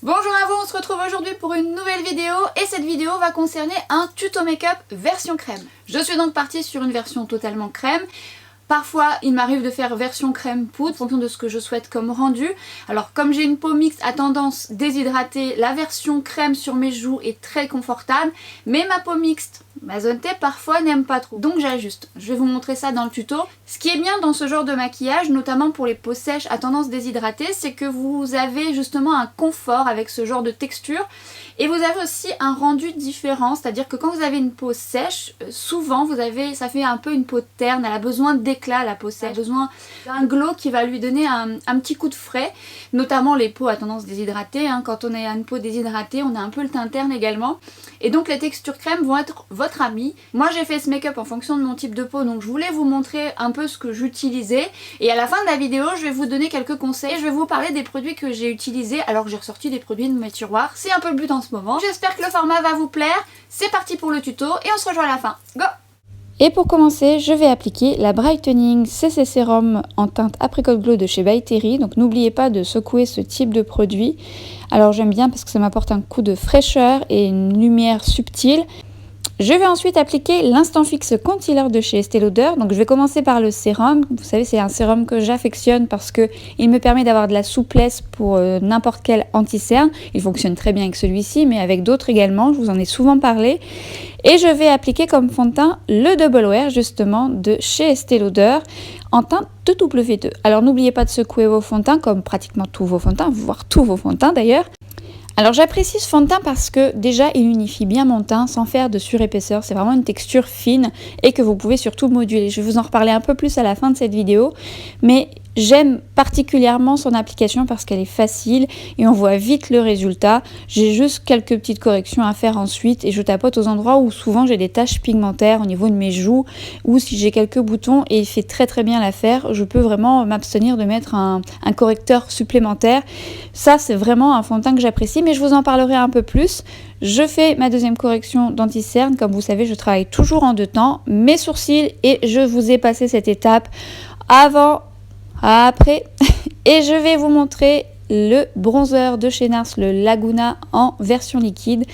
Bonjour à vous, on se retrouve aujourd'hui pour une nouvelle vidéo et cette vidéo va concerner un tuto make-up version crème. Je suis donc partie sur une version totalement crème. Parfois, il m'arrive de faire version crème poudre en fonction de ce que je souhaite comme rendu. Alors comme j'ai une peau mixte à tendance déshydratée, la version crème sur mes joues est très confortable. Mais ma peau mixte, ma zone T, parfois n'aime pas trop. Donc j'ajuste. Je vais vous montrer ça dans le tuto. Ce qui est bien dans ce genre de maquillage, notamment pour les peaux sèches à tendance déshydratée, c'est que vous avez justement un confort avec ce genre de texture. Et vous avez aussi un rendu différent, c'est-à-dire que quand vous avez une peau sèche, souvent ça fait un peu une peau terne, elle a besoin d'éclat la peau sèche, elle a besoin d'un glow qui va lui donner un petit coup de frais, notamment les peaux à tendance déshydratée, hein. Quand on a une peau déshydratée, on a un peu le teint terne également. Et donc les textures crème vont être votre amie. Moi j'ai fait ce make-up en fonction de mon type de peau, donc je voulais vous montrer un peu ce que j'utilisais. Et à la fin de la vidéo, je vais vous donner quelques conseils, je vais vous parler des produits que j'ai utilisés alors que j'ai ressorti des produits de mes tiroirs. C'est un peu le but en ce moment. J'espère que le format va vous plaire. C'est parti pour le tuto et on se rejoint à la fin. Go! Et pour commencer, je vais appliquer la Brightening CC Serum en teinte Apricot Glow de chez By Terry. Donc n'oubliez pas de secouer ce type de produit. Alors j'aime bien parce que ça m'apporte un coup de fraîcheur et une lumière subtile. Je vais ensuite appliquer l'Instant Fix Concealer de chez Estée Lauder. Donc je vais commencer par le sérum. Vous savez, c'est un sérum que j'affectionne parce qu'il me permet d'avoir de la souplesse pour n'importe quel anti-cerne. Il fonctionne très bien avec celui-ci, mais avec d'autres également. Je vous en ai souvent parlé. Et je vais appliquer comme fond de teint le Double Wear justement de chez Estée Lauder en teinte de W2. Alors n'oubliez pas de secouer vos fonds de teint comme pratiquement tous vos fonds de teint, voire tous vos fonds de teint d'ailleurs. Alors j'apprécie ce fond de teint parce que déjà il unifie bien mon teint sans faire de surépaisseur, c'est vraiment une texture fine et que vous pouvez surtout moduler. Je vais vous en reparler un peu plus à la fin de cette vidéo, mais j'aime particulièrement son application parce qu'elle est facile et on voit vite le résultat. J'ai juste quelques petites corrections à faire ensuite et je tapote aux endroits où souvent j'ai des taches pigmentaires au niveau de mes joues ou si j'ai quelques boutons et il fait très bien l'affaire. Je peux vraiment m'abstenir de mettre un correcteur supplémentaire. Ça c'est vraiment un fond de teint que j'apprécie, mais je vous en parlerai un peu plus. Je fais ma deuxième correction d'anti-cerne. Comme vous savez, je travaille toujours en deux temps, mes sourcils, et je vous ai passé cette étape avant, après, et je vais vous montrer le bronzer de chez NARS, le Laguna en version liquide.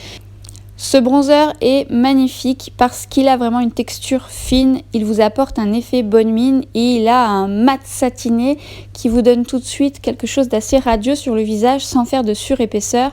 Ce bronzer est magnifique parce qu'il a vraiment une texture fine, il vous apporte un effet bonne mine et il a un mat satiné qui vous donne tout de suite quelque chose d'assez radieux sur le visage sans faire de surépaisseur.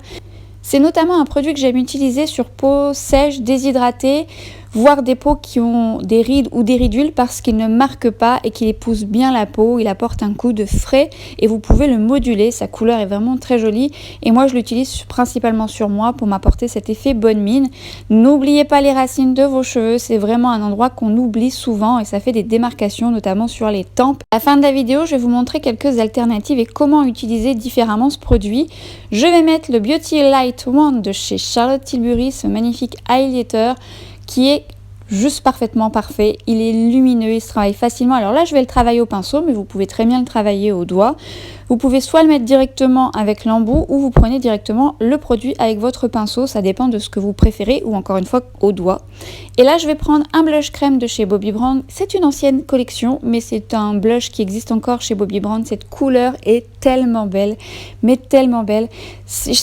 C'est notamment un produit que j'aime utiliser sur peau sèche, déshydratée, voire des peaux qui ont des rides ou des ridules parce qu'il ne marque pas et qu'il épouse bien la peau. Il apporte un coup de frais et vous pouvez le moduler. Sa couleur est vraiment très jolie et moi je l'utilise principalement sur moi pour m'apporter cet effet bonne mine. N'oubliez pas les racines de vos cheveux, c'est vraiment un endroit qu'on oublie souvent et ça fait des démarcations notamment sur les tempes. À la fin de la vidéo, je vais vous montrer quelques alternatives et comment utiliser différemment ce produit. Je vais mettre le Beauty Light Wand de chez Charlotte Tilbury, ce magnifique highlighter qui est juste parfaitement parfait. Il est lumineux, il se travaille facilement. Alors là, je vais le travailler au pinceau, mais vous pouvez très bien le travailler au doigt. Vous pouvez soit le mettre directement avec l'embout ou vous prenez directement le produit avec votre pinceau. Ça dépend de ce que vous préférez ou encore une fois au doigt. Et là, je vais prendre un blush crème de chez Bobbi Brown. C'est une ancienne collection, mais c'est un blush qui existe encore chez Bobbi Brown. Cette couleur est tellement belle, mais tellement belle. Je ne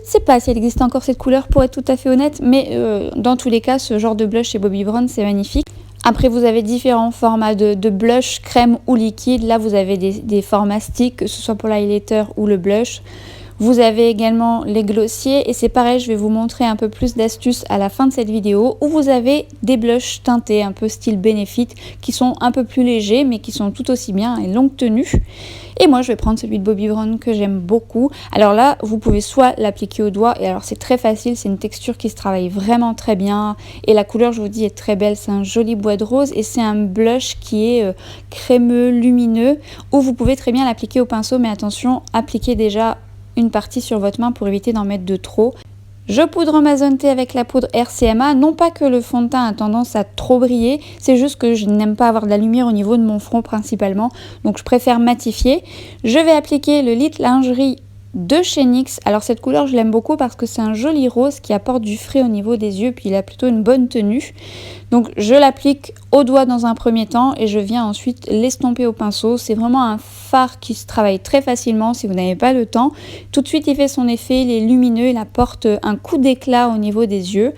sais pas si elle existe encore cette couleur pour être tout à fait honnête, mais dans tous les cas, ce genre de blush chez Bobbi Brown, c'est magnifique. Après, vous avez différents formats de blush, crème ou liquide. Là, vous avez des formats stick, que ce soit pour l'highlighter ou le blush. Vous avez également les glossiers et c'est pareil, je vais vous montrer un peu plus d'astuces à la fin de cette vidéo où vous avez des blushs teintés un peu style Benefit qui sont un peu plus légers mais qui sont tout aussi bien et longue tenue. Et moi je vais prendre celui de Bobbi Brown que j'aime beaucoup. Alors là vous pouvez soit l'appliquer au doigt et alors c'est très facile, c'est une texture qui se travaille vraiment très bien et la couleur je vous dis est très belle, c'est un joli bois de rose et c'est un blush qui est crémeux, lumineux ou vous pouvez très bien l'appliquer au pinceau mais attention, appliquez déjà une partie sur votre main pour éviter d'en mettre de trop. Je poudre ma zone T avec la poudre RCMA, non pas que le fond de teint a tendance à trop briller, c'est juste que je n'aime pas avoir de la lumière au niveau de mon front principalement, donc je préfère matifier. Je vais appliquer le Lit Lingerie de chez NYX. Alors cette couleur je l'aime beaucoup parce que c'est un joli rose qui apporte du frais au niveau des yeux, puis il a plutôt une bonne tenue. Donc je l'applique au doigt dans un premier temps et je viens ensuite l'estomper au pinceau. C'est vraiment un fard qui se travaille très facilement si vous n'avez pas le temps. Tout de suite il fait son effet, il est lumineux, il apporte un coup d'éclat au niveau des yeux.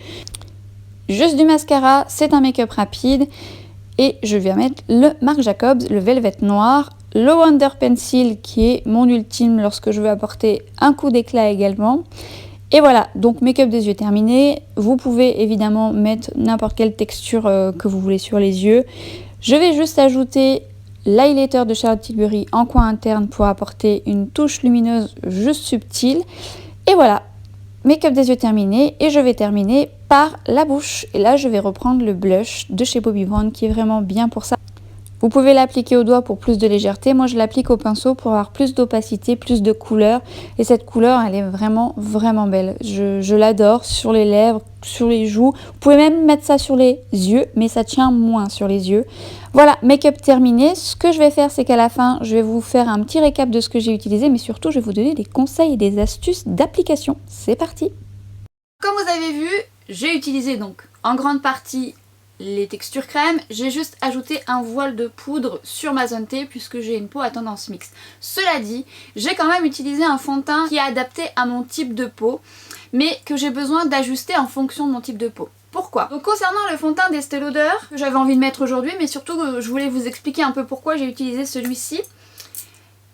Juste du mascara, c'est un make-up rapide et je vais mettre le Marc Jacobs, le Velvet Noir. Le Wonder Pencil qui est mon ultime lorsque je veux apporter un coup d'éclat également. Et voilà, donc make-up des yeux terminé. Vous pouvez évidemment mettre n'importe quelle texture que vous voulez sur les yeux. Je vais juste ajouter l'highlighter de Charlotte Tilbury en coin interne pour apporter une touche lumineuse juste subtile. Et voilà, make-up des yeux terminé. Et je vais terminer par la bouche. Et là, je vais reprendre le blush de chez Bobbi Brown qui est vraiment bien pour ça. Vous pouvez l'appliquer au doigt pour plus de légèreté. Moi, je l'applique au pinceau pour avoir plus d'opacité, plus de couleur. Et cette couleur, elle est vraiment, vraiment belle. Je l'adore sur les lèvres, sur les joues. Vous pouvez même mettre ça sur les yeux, mais ça tient moins sur les yeux. Voilà, make-up terminé. Ce que je vais faire, c'est qu'à la fin, je vais vous faire un petit récap de ce que j'ai utilisé, mais surtout, je vais vous donner des conseils et des astuces d'application. C'est parti! Comme vous avez vu, j'ai utilisé donc en grande partie les textures crème, j'ai juste ajouté un voile de poudre sur ma zone T puisque j'ai une peau à tendance mixte. Cela dit, j'ai quand même utilisé un fond de teint qui est adapté à mon type de peau, mais que j'ai besoin d'ajuster en fonction de mon type de peau. Pourquoi? Donc concernant le fond de teint d'Estée Lauder, que j'avais envie de mettre aujourd'hui, mais surtout je voulais vous expliquer un peu pourquoi j'ai utilisé celui-ci.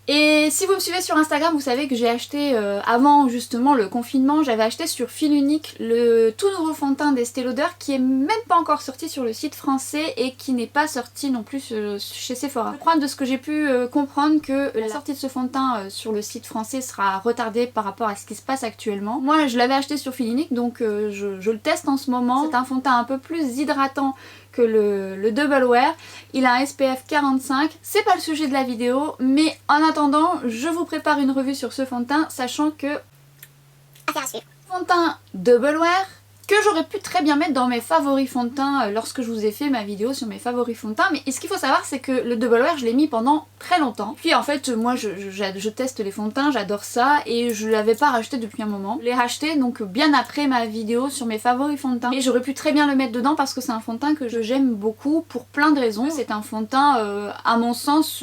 Et si vous me suivez sur Instagram, vous savez que j'ai acheté, avant justement le confinement, j'avais acheté sur Fil Unique le tout nouveau fond de teint d'Estée Lauder qui est même pas encore sorti sur le site français et qui n'est pas sorti non plus chez Sephora. Je crois de ce que j'ai pu comprendre que la sortie de ce fond de teint sur le site français sera retardée par rapport à ce qui se passe actuellement. Moi je l'avais acheté sur Fil Unique donc je le teste en ce moment. C'est un fond de teint un peu plus hydratant que le Double Wear. Il a un SPF 45, c'est pas le sujet de la vidéo, mais en attendant, je vous prépare une revue sur ce fond de teint, sachant que... Affaire à suivre. Fond de teint Double Wear, que j'aurais pu très bien mettre dans mes favoris fonds de teint lorsque je vous ai fait ma vidéo sur mes favoris fonds de teint, mais ce qu'il faut savoir c'est que le Double Wear je l'ai mis pendant très longtemps. Puis en fait moi je teste les fonds de teint, j'adore ça et je l'avais pas racheté depuis un moment. Je l'ai racheté donc bien après ma vidéo sur mes favoris fonds de teint et j'aurais pu très bien le mettre dedans parce que c'est un fond de teint que j'aime beaucoup pour plein de raisons. C'est un fond de teint à mon sens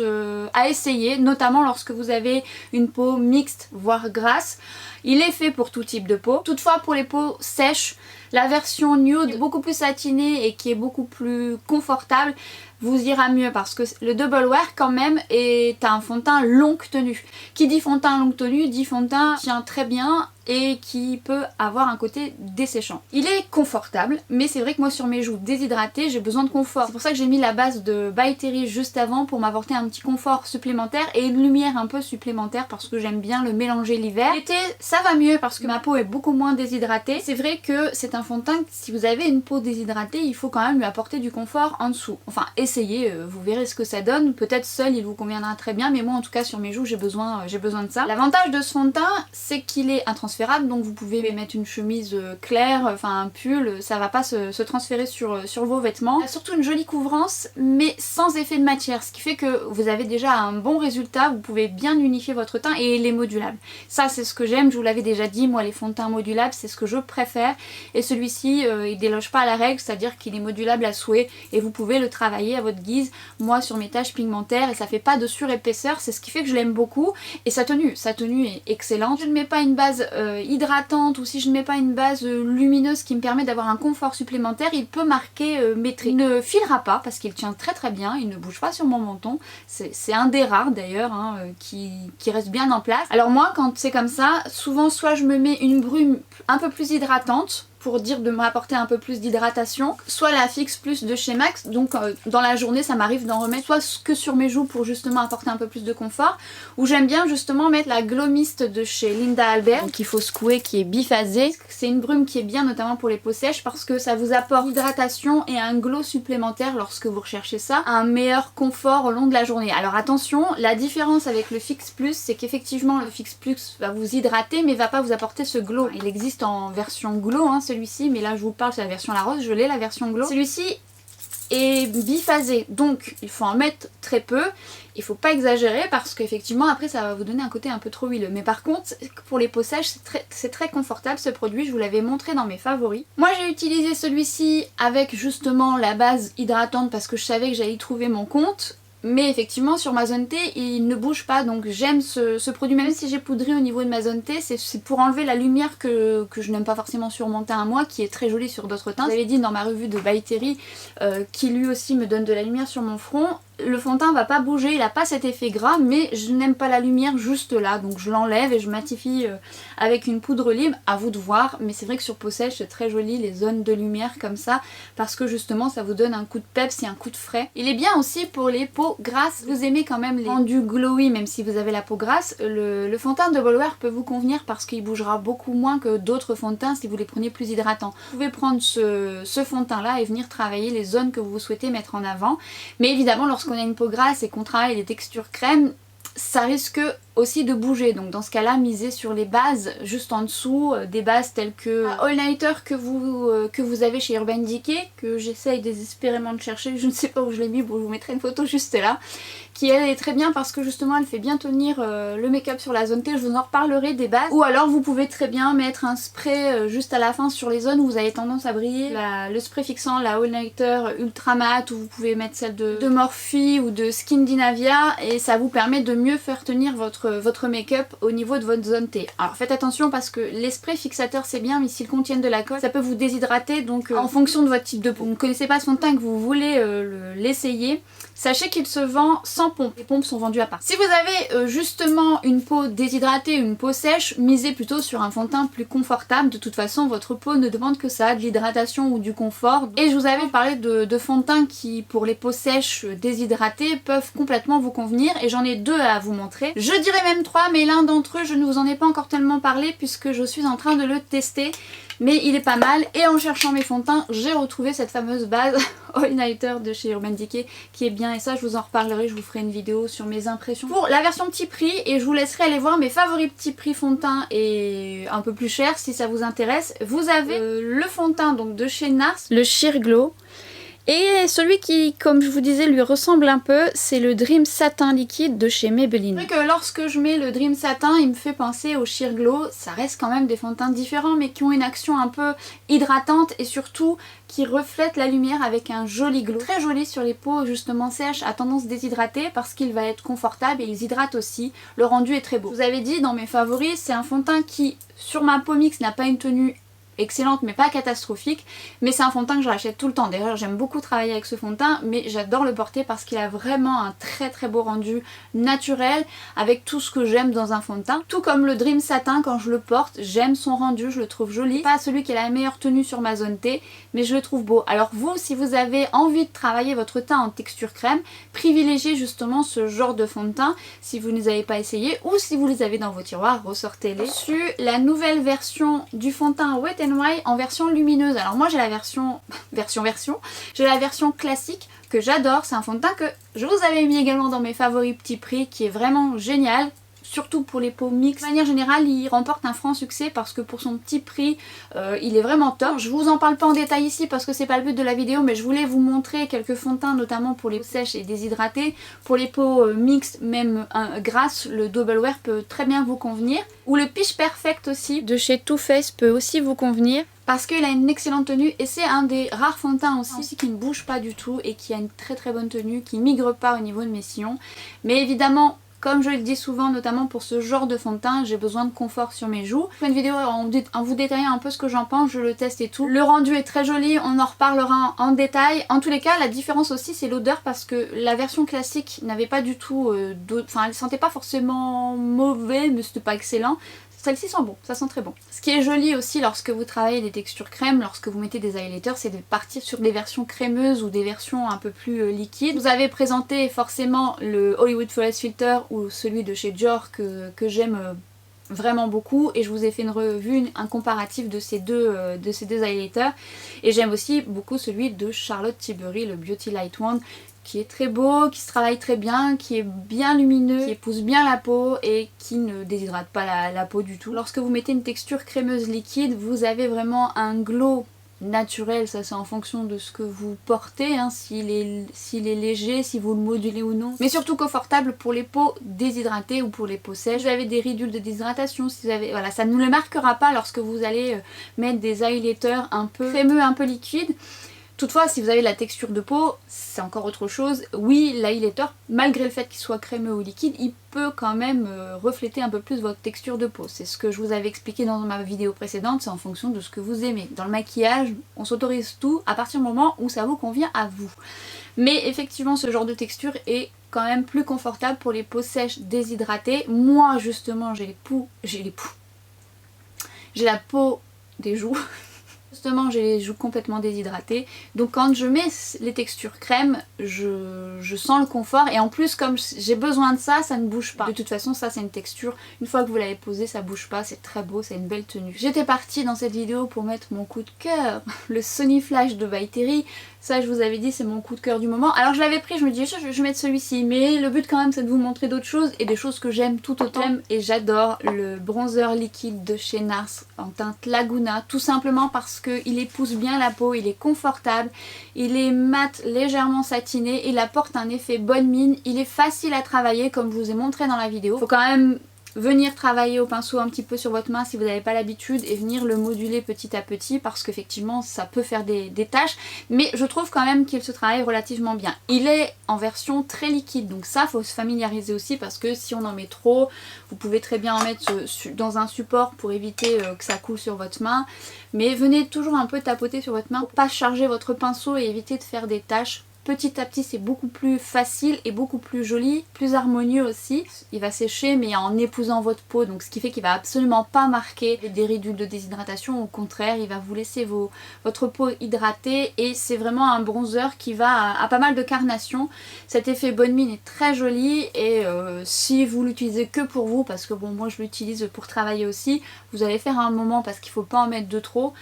à essayer, notamment lorsque vous avez une peau mixte voire grasse. Il est fait pour tout type de peau. Toutefois pour les peaux sèches, la version nude beaucoup plus satinée et qui est beaucoup plus confortable vous ira mieux parce que le Double Wear quand même est un fond de teint longue tenue. Qui dit fond de teint longue tenue dit fond de teint qui tient très bien et qui peut avoir un côté desséchant. Il est confortable mais c'est vrai que moi sur mes joues déshydratées j'ai besoin de confort. C'est pour ça que j'ai mis la base de By Terry juste avant pour m'apporter un petit confort supplémentaire et une lumière un peu supplémentaire parce que j'aime bien le mélanger l'hiver. L'été ça va mieux parce que ma peau est beaucoup moins déshydratée. C'est vrai que c'est un fond de teint que si vous avez une peau déshydratée il faut quand même lui apporter du confort en dessous. Enfin essayez, vous verrez ce que ça donne. Peut-être seul il vous conviendra très bien mais moi en tout cas sur mes joues j'ai besoin de ça. L'avantage de ce fond de teint c'est qu'il est intransférable donc vous pouvez mettre une chemise claire, enfin un pull, ça va pas se transférer sur vos vêtements. Il a surtout une jolie couvrance mais sans effet de matière, ce qui fait que vous avez déjà un bon résultat, vous pouvez bien unifier votre teint et il est modulable. Ça c'est ce que j'aime, je vous l'avais déjà dit, moi les fonds de teint modulables c'est ce que je préfère et celui-ci il déloge pas à la règle, c'est-à-dire qu'il est modulable à souhait et vous pouvez le travailler à votre guise. Moi sur mes taches pigmentaires et ça fait pas de surépaisseur, c'est ce qui fait que je l'aime beaucoup et sa tenue est excellente. Je ne mets pas une base hydratante ou si je ne mets pas une base lumineuse qui me permet d'avoir un confort supplémentaire, il peut marquer mes traits. Il ne filera pas parce qu'il tient très très bien, il ne bouge pas sur mon menton, c'est un des rares d'ailleurs hein, qui reste bien en place. Alors moi quand c'est comme ça, souvent soit je me mets une brume un peu plus hydratante pour dire de me rapporter un peu plus d'hydratation, soit la Fix Plus de chez Max, donc dans la journée ça m'arrive d'en remettre soit que sur mes joues pour justement apporter un peu plus de confort, ou j'aime bien justement mettre la Glow Mist de chez Linda Albert, qu'il faut secouer, qui est biphasée. C'est une brume qui est bien notamment pour les peaux sèches parce que ça vous apporte hydratation et un glow supplémentaire lorsque vous recherchez ça, un meilleur confort au long de la journée. Alors attention, la différence avec le Fix Plus, c'est qu'effectivement le Fix Plus va vous hydrater mais va pas vous apporter ce glow. Il existe en version glow hein, celui-ci, mais là je vous parle c'est la version la rose, je l'ai la version glow. Celui-ci est biphasé, donc il faut en mettre très peu. Il faut pas exagérer parce qu'effectivement après ça va vous donner un côté un peu trop huileux. Mais par contre pour les peaux sèches c'est très confortable ce produit, je vous l'avais montré dans mes favoris. Moi j'ai utilisé celui-ci avec justement la base hydratante parce que je savais que j'allais y trouver mon compte. Mais effectivement sur ma zone T il ne bouge pas, donc j'aime ce produit. Même si j'ai poudré au niveau de ma zone T, c'est pour enlever la lumière que je n'aime pas forcément sur mon teint à moi, qui est très jolie sur d'autres teints. J'avais dit dans ma revue de By Terry qui lui aussi me donne de la lumière sur mon front. Le fond de teint va pas bouger, il n'a pas cet effet gras, mais je n'aime pas la lumière juste là, donc je l'enlève et je matifie avec une poudre libre, à vous de voir. Mais c'est vrai que sur peau sèche c'est très joli les zones de lumière comme ça, parce que justement ça vous donne un coup de peps et un coup de frais. Il est bien aussi pour les peaux grasses, vous aimez quand même les rendus glowy même si vous avez la peau grasse, le fond de teint Double Wear peut vous convenir parce qu'il bougera beaucoup moins que d'autres fonds de teint si vous les prenez plus hydratants. Vous pouvez prendre ce fond de teint là et venir travailler les zones que vous souhaitez mettre en avant, mais évidemment lorsqu'on a une peau grasse et qu'on travaille les textures crème, ça risque aussi de bouger, donc dans ce cas là misez sur les bases juste en dessous, des bases telles que All Nighter que vous avez chez Urban Decay, que j'essaye désespérément de chercher, je ne sais pas où je l'ai mis, bon je vous mettrai une photo juste là, qui elle est très bien parce que justement elle fait bien tenir le make-up sur la zone T, je vous en reparlerai des bases. Ou alors vous pouvez très bien mettre un spray juste à la fin sur les zones où vous avez tendance à briller, le spray fixant, la All Nighter Ultra Matte, ou vous pouvez mettre celle de Morphe ou de Skin Dinavia, et ça vous permet de mieux faire tenir votre make-up au niveau de votre zone T. Alors faites attention parce que les sprays fixateurs c'est bien, mais s'ils contiennent de la colle ça peut vous déshydrater, donc en fonction de votre type de peau. Vous ne connaissez pas ce fond de teint que vous voulez l'essayer, sachez qu'il se vend sans pompe. Les pompes sont vendues à part. Si vous avez justement une peau déshydratée, une peau sèche, misez plutôt sur un fond de teint plus confortable. De toute façon votre peau ne demande que ça, de l'hydratation ou du confort. Et je vous avais parlé de fond de teint qui pour les peaux sèches déshydratées peuvent complètement vous convenir, et j'en ai deux à vous montrer. Je dirais même trois, mais l'un d'entre eux je ne vous en ai pas encore tellement parlé puisque je suis en train de le tester, mais il est pas mal. Et en cherchant mes fonds de teint j'ai retrouvé cette fameuse base All Nighter de chez Urban Decay qui est bien, et ça je vous en reparlerai, je vous ferai une vidéo sur mes impressions pour la version petit prix, et je vous laisserai aller voir mes favoris petit prix fond de teint et un peu plus cher si ça vous intéresse. Vous avez le fond de teint donc de chez NARS, le Sheer Glow. Et celui qui, comme je vous disais, lui ressemble un peu, c'est le Dream Satin liquide de chez Maybelline. C'est vrai que lorsque je mets le Dream Satin, il me fait penser au Sheer Glow. Ça reste quand même des fonds de teint différents, mais qui ont une action un peu hydratante et surtout qui reflètent la lumière avec un joli glow. Très joli sur les peaux justement sèches à tendance déshydratée parce qu'il va être confortable et ils hydratent aussi. Le rendu est très beau. Je vous avais dit dans mes favoris, c'est un fond de teint qui, sur ma peau mixte, n'a pas une tenue excellente mais pas catastrophique, mais c'est un fond de teint que je rachète tout le temps. D'ailleurs j'aime beaucoup travailler avec ce fond de teint, mais j'adore le porter parce qu'il a vraiment un très beau rendu naturel avec tout ce que j'aime dans un fond de teint. Tout comme le Dream Satin, quand je le porte j'aime son rendu, je le trouve joli. Pas celui qui a la meilleure tenue sur ma zone T, mais je le trouve beau. Alors vous, si vous avez envie de travailler votre teint en texture crème, privilégiez justement ce genre de fond de teint si vous ne les avez pas essayés, ou si vous les avez dans vos tiroirs, ressortez-les. Sur la nouvelle version du fond de teint Wet n Wild en version lumineuse. Alors moi j'ai la version j'ai la version classique que j'adore, c'est un fond de teint que je vous avais mis également dans mes favoris petit prix, qui est vraiment génial, surtout pour les peaux mixtes. De manière générale il remporte un franc succès parce que pour son petit prix il est vraiment top. Je vous en parle pas en détail ici parce que c'est pas le but de la vidéo, mais je voulais vous montrer quelques fonds de teint notamment pour les peaux sèches et déshydratées. Pour les peaux mixtes, même grasses, le Double Wear peut très bien vous convenir. Ou le Pitch Perfect aussi de chez Too Faced peut aussi vous convenir parce qu'il a une excellente tenue, et c'est un des rares fonds de teint aussi qui ne bouge pas du tout et qui a une très bonne tenue, qui migre pas au niveau de mes sillons. Mais évidemment, comme je le dis souvent, notamment pour ce genre de fond de teint, j'ai besoin de confort sur mes joues. Je fais une vidéo en vous détaillant un peu ce que j'en pense, je le teste et tout. Le rendu est très joli, on en reparlera en détail. En tous les cas, la différence aussi c'est l'odeur, parce que la version classique n'avait pas du tout enfin elle sentait pas forcément mauvais, mais c'était pas excellent. Celle-ci sent bon, ça sent très bon. Ce qui est joli aussi lorsque vous travaillez des textures crème, lorsque vous mettez des highlighters, c'est de partir sur des versions crémeuses ou des versions un peu plus liquides. Vous avez présenté forcément le Hollywood Flawless Filter ou celui de chez Dior que j'aime vraiment beaucoup, et je vous ai fait une revue, un comparatif de ces deux highlighters, et j'aime aussi beaucoup celui de Charlotte Tilbury, le Beauty Light Wand, qui est très beau, qui se travaille très bien, qui est bien lumineux, qui épouse bien la peau et qui ne déshydrate pas la peau du tout. Lorsque vous mettez une texture crémeuse liquide, vous avez vraiment un glow naturel, ça c'est en fonction de ce que vous portez, hein, s'il est léger, si vous le modulez ou non. Mais surtout confortable pour les peaux déshydratées ou pour les peaux sèches. Si vous avez des ridules de déshydratation, si vous avez, voilà, ça ne le marquera pas lorsque vous allez mettre des highlighters un peu crémeux, un peu liquides. Toutefois, si vous avez la texture de peau, c'est encore autre chose. Oui, l'highlighter, malgré le fait qu'il soit crémeux ou liquide, il peut quand même refléter un peu plus votre texture de peau. C'est ce que je vous avais expliqué dans ma vidéo précédente, c'est en fonction de ce que vous aimez. Dans le maquillage, on s'autorise tout à partir du moment où ça vous convient à vous. Mais effectivement, ce genre de texture est quand même plus confortable pour les peaux sèches déshydratées. Moi, justement, j'ai la peau des joues. Justement, j'ai les joues complètement déshydratées, donc quand je mets les textures crème, je sens le confort, et en plus comme j'ai besoin de ça, ça ne bouge pas. De toute façon, ça c'est une texture, une fois que vous l'avez posée, ça bouge pas, c'est très beau, c'est une belle tenue. J'étais partie dans cette vidéo pour mettre mon coup de cœur, le Sony Flash de By Terry. Ça, je vous avais dit, c'est mon coup de cœur du moment. Alors je l'avais pris, je me dis, je vais mettre celui-ci, mais le but quand même c'est de vous montrer d'autres choses, et des choses que j'aime tout autant. Et j'adore le bronzer liquide de chez NARS en teinte Laguna, tout simplement parce qu'il épouse bien la peau, il est confortable, il est mat, légèrement satiné, il apporte un effet bonne mine, il est facile à travailler comme je vous ai montré dans la vidéo. Faut quand même venir travailler au pinceau un petit peu sur votre main si vous n'avez pas l'habitude et venir le moduler petit à petit parce qu'effectivement ça peut faire des taches, mais je trouve quand même qu'il se travaille relativement bien. Il est en version très liquide, donc ça faut se familiariser aussi parce que si on en met trop, vous pouvez très bien en mettre dans un support pour éviter que ça coule sur votre main, mais venez toujours un peu tapoter sur votre main pour pas charger votre pinceau et éviter de faire des taches. Petit à petit c'est beaucoup plus facile et beaucoup plus joli, plus harmonieux aussi. Il va sécher mais en épousant votre peau, donc ce qui fait qu'il va absolument pas marquer des ridules de déshydratation, au contraire il va vous laisser votre peau hydratée, et c'est vraiment un bronzer qui va à pas mal de carnation. Cet effet bonne mine est très joli, et si vous l'utilisez que pour vous, parce que bon moi je l'utilise pour travailler aussi, vous allez faire un moment parce qu'il faut pas en mettre de trop.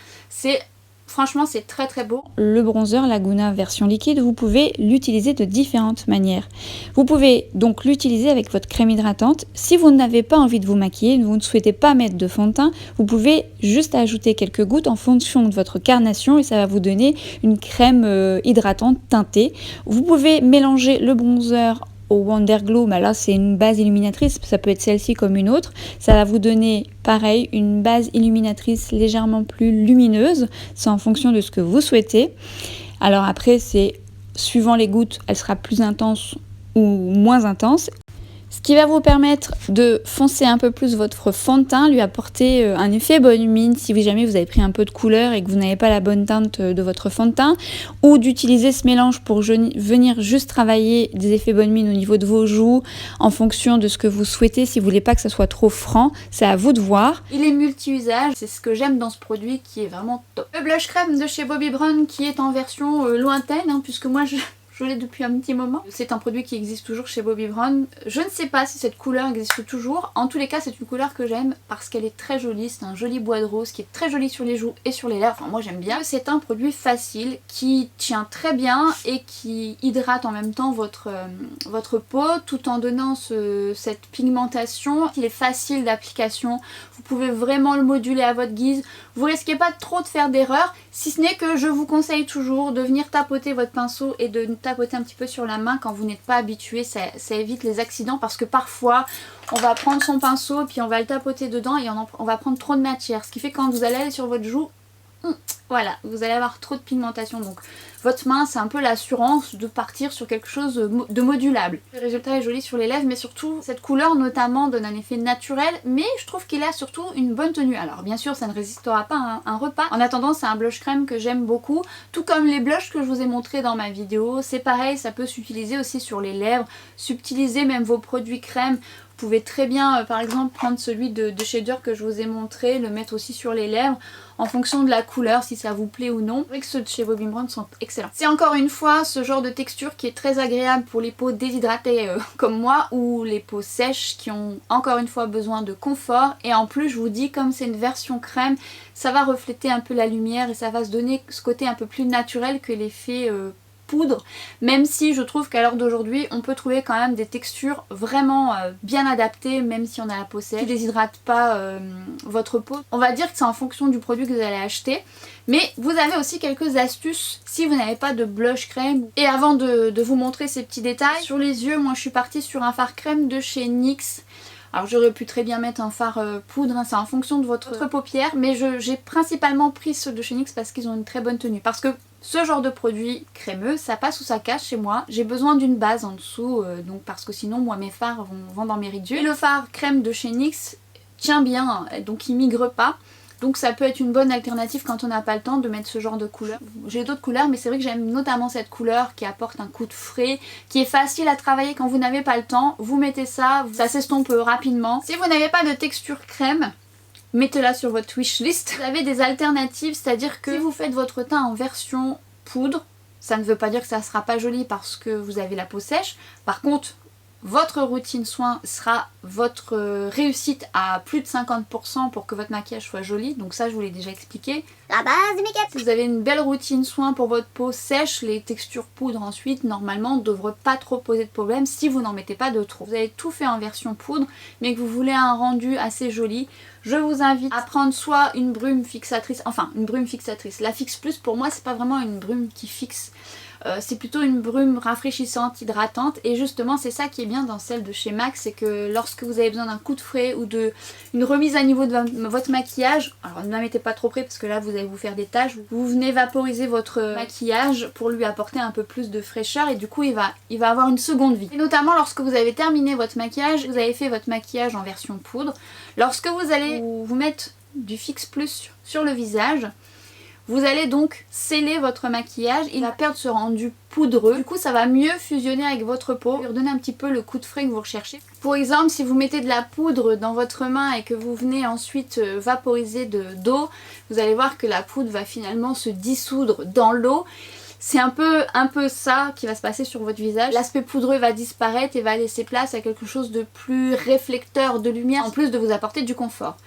Franchement, c'est très très beau. Le bronzer Laguna version liquide, vous pouvez l'utiliser de différentes manières. Vous pouvez donc l'utiliser avec votre crème hydratante. Si vous n'avez pas envie de vous maquiller, vous ne souhaitez pas mettre de fond de teint, vous pouvez juste ajouter quelques gouttes en fonction de votre carnation et ça va vous donner une crème hydratante teintée. Vous pouvez mélanger le bronzer au Wonder Glow, bah là c'est une base illuminatrice, ça peut être celle-ci comme une autre, ça va vous donner pareil une base illuminatrice légèrement plus lumineuse, c'est en fonction de ce que vous souhaitez. Alors après c'est suivant les gouttes, elle sera plus intense ou moins intense. Ce qui va vous permettre de foncer un peu plus votre fond de teint, lui apporter un effet bonne mine si jamais vous avez pris un peu de couleur et que vous n'avez pas la bonne teinte de votre fond de teint, ou d'utiliser ce mélange pour venir juste travailler des effets bonne mine au niveau de vos joues en fonction de ce que vous souhaitez. Si vous voulez pas que ça soit trop franc, c'est à vous de voir. Il est multi-usage, c'est ce que j'aime dans ce produit qui est vraiment top. Le blush crème de chez Bobbi Brown qui est en version lointaine, hein, puisque moi je l'ai depuis un petit moment. C'est un produit qui existe toujours chez Bobbi Brown. Je ne sais pas si cette couleur existe toujours. En tous les cas, c'est une couleur que j'aime parce qu'elle est très jolie. C'est un joli bois de rose qui est très joli sur les joues et sur les lèvres. Enfin, moi j'aime bien. C'est un produit facile qui tient très bien et qui hydrate en même temps votre peau tout en donnant cette pigmentation. Il est facile d'application. Vous pouvez vraiment le moduler à votre guise. Vous risquez pas trop de faire d'erreurs, si ce n'est que je vous conseille toujours de venir tapoter votre pinceau et de tapoter un petit peu sur la main quand vous n'êtes pas habitué. Ça évite les accidents parce que parfois on va prendre son pinceau puis on va le tapoter dedans et on va prendre trop de matière. Ce qui fait que quand vous allez aller sur votre joue, voilà, vous allez avoir trop de pigmentation. Donc votre main, c'est un peu l'assurance de partir sur quelque chose de modulable. Le résultat est joli sur les lèvres, mais surtout cette couleur notamment donne un effet naturel, mais je trouve qu'il a surtout une bonne tenue. Alors bien sûr ça ne résistera pas à un repas. En attendant, c'est un blush crème que j'aime beaucoup, tout comme les blushs que je vous ai montrés dans ma vidéo. C'est pareil, ça peut s'utiliser aussi sur les lèvres, subtiliser même vos produits crème. Vous pouvez très bien par exemple prendre celui de Shader que je vous ai montré, le mettre aussi sur les lèvres en fonction de la couleur, si ça vous plaît ou non. C'est vrai que ceux de chez Bobbi Brown sont excellents. C'est encore une fois ce genre de texture qui est très agréable pour les peaux déshydratées comme moi, ou les peaux sèches qui ont encore une fois besoin de confort. Et en plus je vous dis, comme c'est une version crème, ça va refléter un peu la lumière et ça va se donner ce côté un peu plus naturel que l'effet poudre, même si je trouve qu'à l'heure d'aujourd'hui on peut trouver quand même des textures vraiment bien adaptées, même si on a la peau sèche, qui ne déshydrate pas votre peau. On va dire que c'est en fonction du produit que vous allez acheter, mais vous avez aussi quelques astuces si vous n'avez pas de blush crème. Et avant de vous montrer ces petits détails, sur les yeux, moi je suis partie sur un fard crème de chez NYX. Alors j'aurais pu très bien mettre un fard poudre, hein, c'est en fonction de votre paupière, mais j'ai principalement pris ceux de chez NYX parce qu'ils ont une très bonne tenue. Parce que ce genre de produit crémeux, ça passe ou ça casse chez moi. J'ai besoin d'une base en dessous, donc parce que sinon moi mes fards vont dans mes ridules. Et le fard crème de chez NYX tient bien, donc il migre pas. Donc ça peut être une bonne alternative quand on n'a pas le temps de mettre ce genre de couleur. J'ai d'autres couleurs, mais c'est vrai que j'aime notamment cette couleur qui apporte un coup de frais, qui est facile à travailler quand vous n'avez pas le temps. Vous mettez ça, ça s'estompe rapidement. Si vous n'avez pas de texture crème, mettez-la sur votre wishlist. Vous avez des alternatives, c'est-à-dire que si vous faites votre teint en version poudre, ça ne veut pas dire que ça ne sera pas joli parce que vous avez la peau sèche. Par contre, votre routine soin sera votre réussite à plus de 50% pour que votre maquillage soit joli. Donc ça, je vous l'ai déjà expliqué. La base du make-up. Si vous avez une belle routine soin pour votre peau sèche, les textures poudre ensuite, normalement, ne devraient pas trop poser de problème si vous n'en mettez pas de trop. Vous avez tout fait en version poudre, mais que vous voulez un rendu assez joli, je vous invite à prendre soit une brume fixatrice, enfin une brume fixatrice. La Fix Plus, pour moi, c'est pas vraiment une brume qui fixe. C'est plutôt une brume rafraîchissante, hydratante, et justement c'est ça qui est bien dans celle de chez MAC, c'est que lorsque vous avez besoin d'un coup de frais ou d'une remise à niveau de votre maquillage, alors ne la mettez pas trop près parce que là vous allez vous faire des taches, vous venez vaporiser votre maquillage pour lui apporter un peu plus de fraîcheur et du coup il va avoir une seconde vie. Et notamment lorsque vous avez terminé votre maquillage, vous avez fait votre maquillage en version poudre, lorsque vous allez vous mettre du Fix Plus sur le visage, vous allez donc sceller votre maquillage, il va perdre ce rendu poudreux. Du coup ça va mieux fusionner avec votre peau, lui redonner un petit peu le coup de frais que vous recherchez. Pour exemple, si vous mettez de la poudre dans votre main et que vous venez ensuite vaporiser d'eau, vous allez voir que la poudre va finalement se dissoudre dans l'eau. C'est un peu ça qui va se passer sur votre visage. L'aspect poudreux va disparaître et va laisser place à quelque chose de plus réflecteur de lumière, en plus de vous apporter du confort.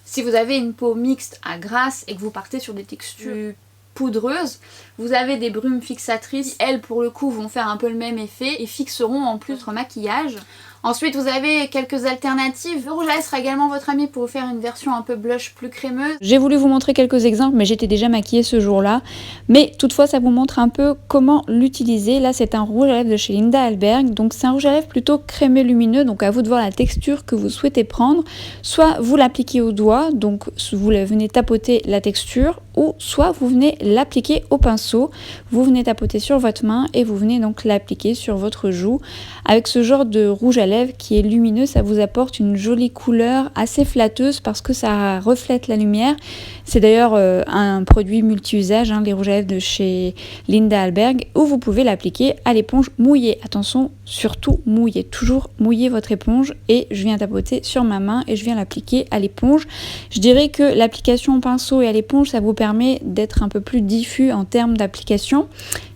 Si vous avez une peau mixte à grasse et que vous partez sur des textures poudreuses, vous avez des brumes fixatrices qui, elles, pour le coup, vont faire un peu le même effet et fixeront en plus votre maquillage. Ensuite, vous avez quelques alternatives. Le rouge à lèvres sera également votre ami pour vous faire une version un peu blush plus crémeuse. J'ai voulu vous montrer quelques exemples, mais j'étais déjà maquillée ce jour-là. Mais toutefois, ça vous montre un peu comment l'utiliser. Là, c'est un rouge à lèvres de chez Linda Alberg. Donc, c'est un rouge à lèvres plutôt crémeux lumineux. Donc, à vous de voir la texture que vous souhaitez prendre. Soit vous l'appliquez au doigt, donc vous venez tapoter la texture, ou soit vous venez l'appliquer au pinceau. Vous venez tapoter sur votre main et vous venez donc l'appliquer sur votre joue. Avec ce genre de rouge à lèvres qui est lumineux, ça vous apporte une jolie couleur assez flatteuse parce que ça reflète la lumière. C'est d'ailleurs un produit multi-usage, hein, les rouges à lèvres de chez Linda Alberg, où vous pouvez l'appliquer à l'éponge mouillée. Attention, surtout mouillée, toujours mouiller votre éponge, et je viens tapoter sur ma main et je viens l'appliquer à l'éponge. Je dirais que l'application au pinceau et à l'éponge, ça vous permet d'être un peu plus diffus en termes d'application.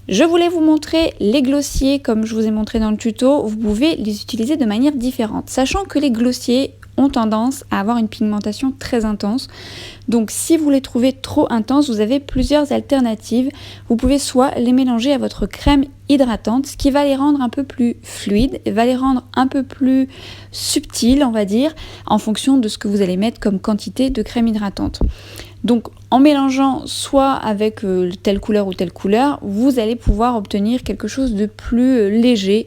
Je voulais vous montrer les glossiers comme je vous ai montré dans le tuto. Vous pouvez les utiliser de manière différente, sachant que les glossiers ont tendance à avoir une pigmentation très intense. Donc si vous les trouvez trop intenses, vous avez plusieurs alternatives. Vous pouvez soit les mélanger à votre crème hydratante, ce qui va les rendre un peu plus fluides, va les rendre un peu plus subtils, on va dire, en fonction de ce que vous allez mettre comme quantité de crème hydratante. Donc en mélangeant soit avec telle couleur ou telle couleur, vous allez pouvoir obtenir quelque chose de plus léger.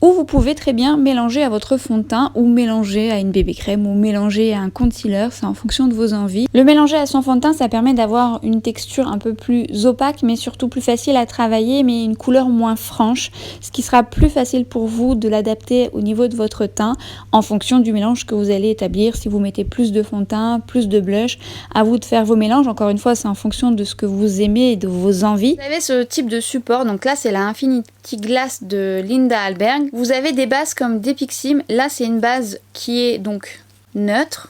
Ou vous pouvez très bien mélanger à votre fond de teint, ou mélanger à une bébé crème, ou mélanger à un concealer, c'est en fonction de vos envies. Le mélanger à son fond de teint, ça permet d'avoir une texture un peu plus opaque, mais surtout plus facile à travailler, mais une couleur moins franche, ce qui sera plus facile pour vous de l'adapter au niveau de votre teint, en fonction du mélange que vous allez établir. Si vous mettez plus de fond de teint, plus de blush, à vous de faire vos mélanges. Encore une fois, c'est en fonction de ce que vous aimez et de vos envies. Vous avez ce type de support, donc là c'est la Infinity Glass de Linda Alberg. Vous avez des bases comme Depixim, là c'est une base qui est donc neutre.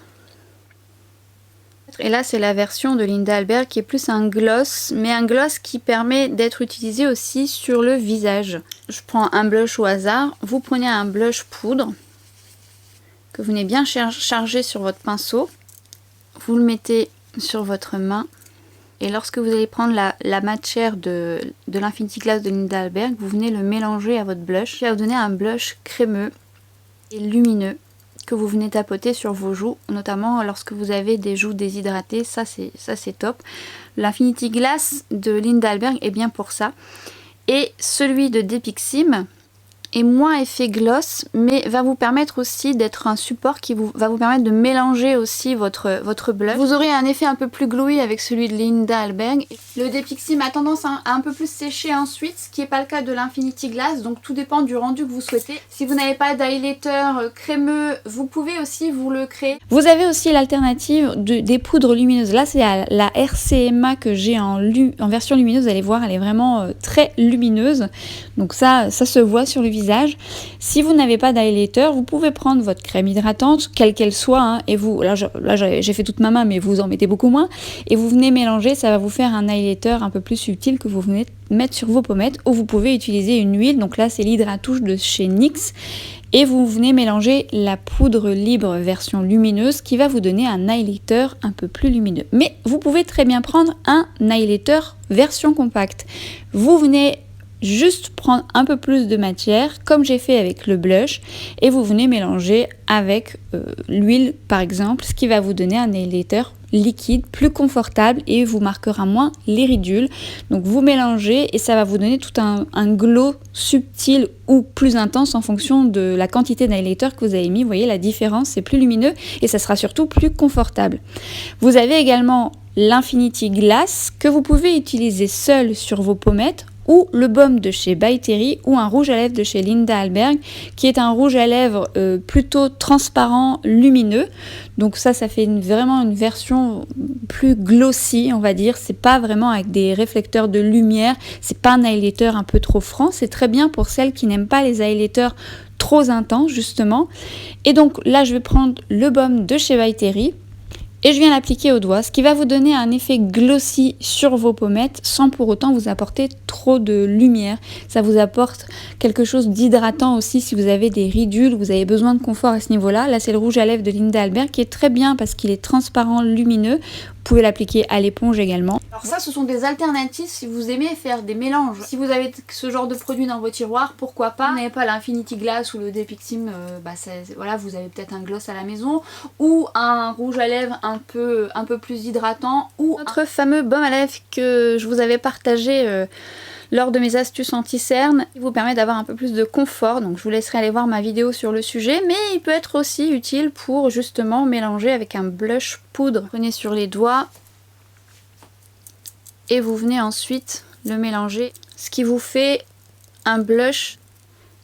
Et là c'est la version de Linda Alberg qui est plus un gloss, mais un gloss qui permet d'être utilisé aussi sur le visage. Je prends un blush au hasard, vous prenez un blush poudre que vous venez bien charger sur votre pinceau. Vous le mettez sur votre main Et lorsque vous allez prendre la matière de l'Infinity Glass de Linda Alberg, vous venez le mélanger à votre blush. Qui va vous donner un blush crémeux et lumineux que vous venez tapoter sur vos joues, notamment lorsque vous avez des joues déshydratées. Ça c'est top. L'Infinity Glass de Linda Alberg est bien pour ça. Et celui de Depixim est moins effet gloss, mais va vous permettre aussi d'être un support qui va vous permettre de mélanger aussi votre blush. Vous aurez un effet un peu plus glowy avec celui de Linda Alberg. Le Depixim a tendance à un peu plus sécher ensuite, ce qui n'est pas le cas de l'Infinity Glass, donc tout dépend du rendu que vous souhaitez. Si vous n'avez pas d'highlighter crémeux, vous pouvez aussi vous le créer. Vous avez aussi l'alternative des poudres lumineuses. Là c'est la RCMA que j'ai en version lumineuse, vous allez voir, elle est vraiment très lumineuse, donc ça se voit sur le visage. Si vous n'avez pas d'highlighter, vous pouvez prendre votre crème hydratante, quelle qu'elle soit, hein, et vous, là j'ai fait toute ma main, mais vous en mettez beaucoup moins, et vous venez mélanger, ça va vous faire un highlighter un peu plus subtil que vous venez mettre sur vos pommettes, ou vous pouvez utiliser une huile, donc là c'est l'Hydratouche de chez NYX, et vous venez mélanger la poudre libre version lumineuse qui va vous donner un highlighter un peu plus lumineux. Mais vous pouvez très bien prendre un highlighter version compacte. Vous venez juste prendre un peu plus de matière comme j'ai fait avec le blush et vous venez mélanger avec l'huile par exemple, ce qui va vous donner un highlighter liquide plus confortable et vous marquera moins les ridules. Donc vous mélangez et ça va vous donner tout un glow subtil ou plus intense en fonction de la quantité d'highlighter que vous avez mis. Vous voyez la différence, c'est plus lumineux et ça sera surtout plus confortable. Vous avez également l'Infinity Glass que vous pouvez utiliser seul sur vos pommettes, ou le baume de chez By Terry, ou un rouge à lèvres de chez Linda Alberg qui est un rouge à lèvres plutôt transparent, lumineux. Donc ça fait vraiment une version plus glossy, on va dire. C'est pas vraiment avec des réflecteurs de lumière, c'est pas un highlighter un peu trop franc. C'est très bien pour celles qui n'aiment pas les highlighters trop intenses justement. Et donc là je vais prendre le baume de chez By Terry et je viens l'appliquer au doigt, ce qui va vous donner un effet glossy sur vos pommettes sans pour autant vous apporter trop de lumière. Ça vous apporte quelque chose d'hydratant aussi si vous avez des ridules, vous avez besoin de confort à ce niveau-là. Là c'est le rouge à lèvres de Linda Alberg qui est très bien parce qu'il est transparent, lumineux. Vous pouvez l'appliquer à l'éponge également. Alors ça ce sont des alternatives si vous aimez faire des mélanges. Si vous avez ce genre de produit dans vos tiroirs, pourquoi pas. Vous n'avez pas l'Infinity Glass ou le Depixim, voilà, vous avez peut-être un gloss à la maison ou un rouge à lèvres un peu plus hydratant ou notre fameux baume à lèvres que je vous avais partagé lors de mes astuces anti-cerne, qui vous permet d'avoir un peu plus de confort. Donc je vous laisserai aller voir ma vidéo sur le sujet, mais il peut être aussi utile pour justement mélanger avec un blush poudre. Prenez sur les doigts et vous venez ensuite le mélanger, ce qui vous fait un blush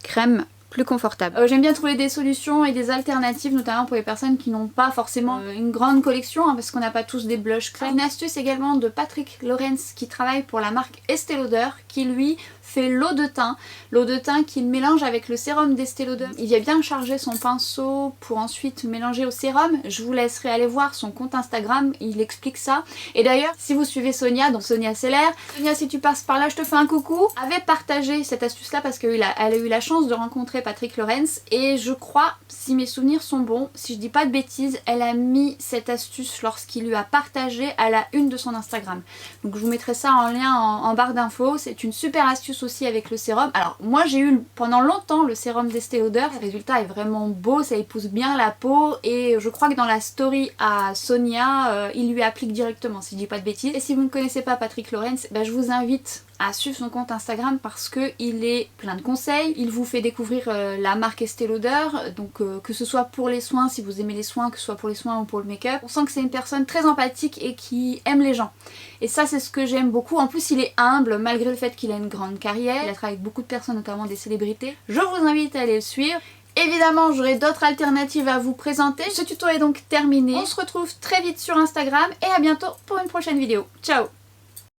crème plus confortable. J'aime bien trouver des solutions et des alternatives, notamment pour les personnes qui n'ont pas forcément une grande collection, hein, parce qu'on n'a pas tous des blushs crème. Une astuce également de Patrick Lawrence qui travaille pour la marque Estée Lauder, qui lui fait l'eau de teint qu'il mélange avec le sérum d'Estée Lauder. Il vient bien charger son pinceau pour ensuite mélanger au sérum. Je vous laisserai aller voir son compte Instagram, il explique ça. Et d'ailleurs, si vous suivez Sonia, donc Sonia Seller, Sonia, si tu passes par là, je te fais un coucou, avait partagé cette astuce là parce qu'elle a eu la chance de rencontrer Patrick Lawrence et je crois, si mes souvenirs sont bons, si je dis pas de bêtises, elle a mis cette astuce lorsqu'il lui a partagé à la une de son Instagram. Donc je vous mettrai ça en lien en barre d'infos. C'est une super astuce aussi avec le sérum. Alors moi j'ai eu pendant longtemps le sérum d'Estée Lauder, le résultat est vraiment beau, ça épouse bien la peau et je crois que dans la story à Sonia, il lui applique directement si je dis pas de bêtises. Et si vous ne connaissez pas Patrick Lawrence, je vous invite à suivre son compte Instagram parce que il est plein de conseils, il vous fait découvrir la marque Estée Lauder, donc que ce soit pour les soins, si vous aimez les soins, que ce soit pour les soins ou pour le make-up. On sent que c'est une personne très empathique et qui aime les gens. Et ça c'est ce que j'aime beaucoup. En plus il est humble malgré le fait qu'il a une grande carrière, il a travaillé avec beaucoup de personnes, notamment des célébrités. Je vous invite à aller le suivre. Évidemment, j'aurai d'autres alternatives à vous présenter. Ce tuto est donc terminé. On se retrouve très vite sur Instagram et à bientôt pour une prochaine vidéo. Ciao!